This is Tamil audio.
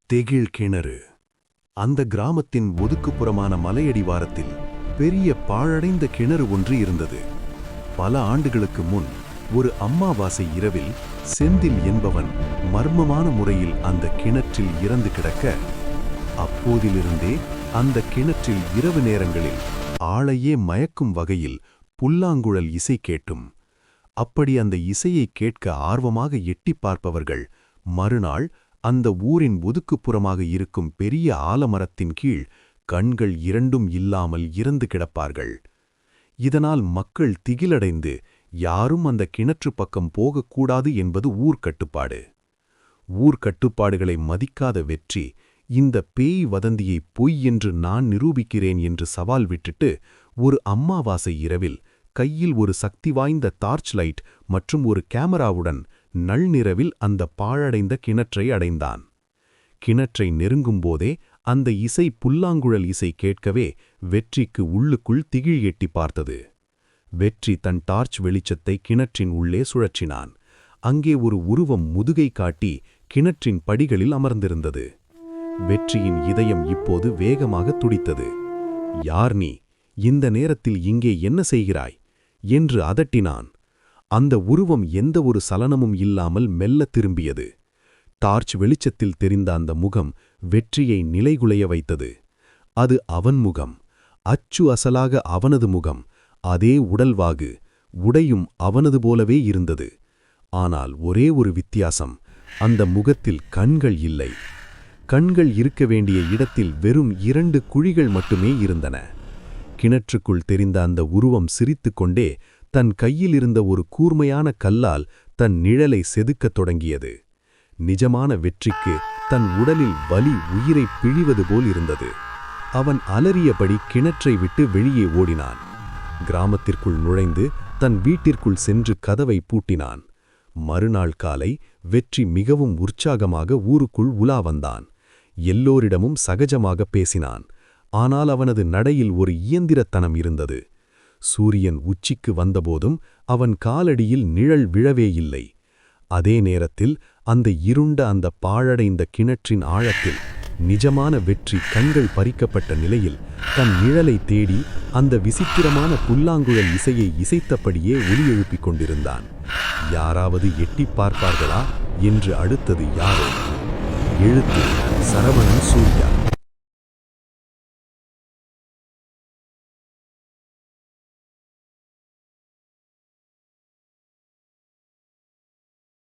தெகிழ் கிணறு. அந்த கிராமத்தின் ஒதுக்குப்புறமான மலையடிவாரத்தில் பெரிய பாழடைந்த கிணறு ஒன்று இருந்தது. பல ஆண்டுகளுக்கு முன் ஒரு அம்மாவாசை இரவில் செந்தில் என்பவன் மர்மமான முறையில் அந்த கிணற்றில் இறந்து கிடக்க, அப்போதிலிருந்தே அந்த கிணற்றில் இரவு நேரங்களில் ஆளையே மயக்கும் வகையில் புல்லாங்குழல் இசை கேட்டும். அப்படி அந்த இசையை கேட்க ஆர்வமாக எட்டிப் பார்ப்பவர்கள் மறுநாள் அந்த ஊரின் ஒதுக்குப்புறமாக இருக்கும் பெரிய ஆலமரத்தின் கீழ் கண்கள் இரண்டும் இல்லாமல் இறந்து கிடப்பார்கள். இதனால் மக்கள் திகிலடைந்து யாரும் அந்த கிணற்று பக்கம் போகக்கூடாது என்பது ஊர்க்கட்டுப்பாடு. ஊர்க்கட்டுப்பாடுகளை மதிக்காத வெற்றி இந்த பேய் வதந்தியை பொய் என்று நான் நிரூபிக்கிறேன் என்று சவால் விட்டுட்டு ஒரு அம்மாவாசை இரவில் கையில் ஒரு சக்தி வாய்ந்த டார்ச் லைட் மற்றும் ஒரு கேமராவுடன் நள்ளிரவில் அந்த பாழடைந்த கிணற்றை அடைந்தான். கிணற்றை நெருங்கும்போதே அந்த இசை புல்லாங்குழல் இசை கேட்கவே வெற்றிக்கு உள்ளுக்குள் திகில் எட்டி பார்த்தது. வெற்றி தன் டார்ச் வெளிச்சத்தை கிணற்றின் உள்ளே சுழற்றினான். அங்கே ஒரு உருவம் முதுகை காட்டி கிணற்றின் படிகளில் அமர்ந்திருந்தது. வெற்றியின் இதயம் இப்போது வேகமாக துடித்தது. யார் நீ? இந்த நேரத்தில் இங்கே என்ன செய்கிறாய் என்று அதட்டினான். அந்த உருவம் எந்த ஒரு சலனமும் இல்லாமல் மெல்ல திரும்பியது. டார்ச் வெளிச்சத்தில் தெரிந்த அந்த முகம் வெற்றியை நிலைகுலைய வைத்தது. அது அவன் முகம், அச்சு அசலாக அவனது முகம், அதே உடல்வாகு, உடையும் அவனது போலவே இருந்தது. ஆனால் ஒரே ஒரு வித்தியாசம், அந்த முகத்தில் கண்கள் இல்லை. கண்கள் இருக்க வேண்டிய இடத்தில் வெறும் 2 குழிகள் மட்டுமே இருந்தன. கிணற்றுக்குள் தெரிந்த அந்த உருவம் சிரித்துக்கொண்டே தன் கையில் இருந்த ஒரு கூர்மையான கல்லால் தன் நிழலை செதுக்கத் தொடங்கியது. நிஜமான வெற்றிக்கு தன் உடலில் வலி உயிரை பிழிவது போல் இருந்தது. அவன் அலறியபடி கிணற்றை விட்டு வெளியே ஓடினான். கிராமத்திற்குள் நுழைந்து தன் வீட்டிற்குள் சென்று கதவை பூட்டினான். மறுநாள் காலை வெற்றி மிகவும் உற்சாகமாக ஊருக்குள் உலா வந்தான். எல்லோரிடமும் சகஜமாக பேசினான். ஆனால் அவனது நடையில் ஒரு இயந்திரத்தனம் இருந்தது. சூரியன் உச்சிக்கு வந்தபோதும் அவன் காலடியில் நிழல் விழவே இல்லை. அதே நேரத்தில் அந்த இருண்ட அந்த பாழடைந்த கிணற்றின் ஆழத்தில் நிஜமான வெற்றி கண்கள் பறிக்கப்பட்ட நிலையில் தன் நிழலை தேடி அந்த விசித்திரமான புல்லாங்குழல் இசையை இசைத்தபடியே ஒலி எழுப்பிக் கொண்டிருந்தான். யாராவது எட்டிப் பார்ப்பார்களா என்று அடுத்தது யாரோ. எழுத்து சரவணன் சூர்யா.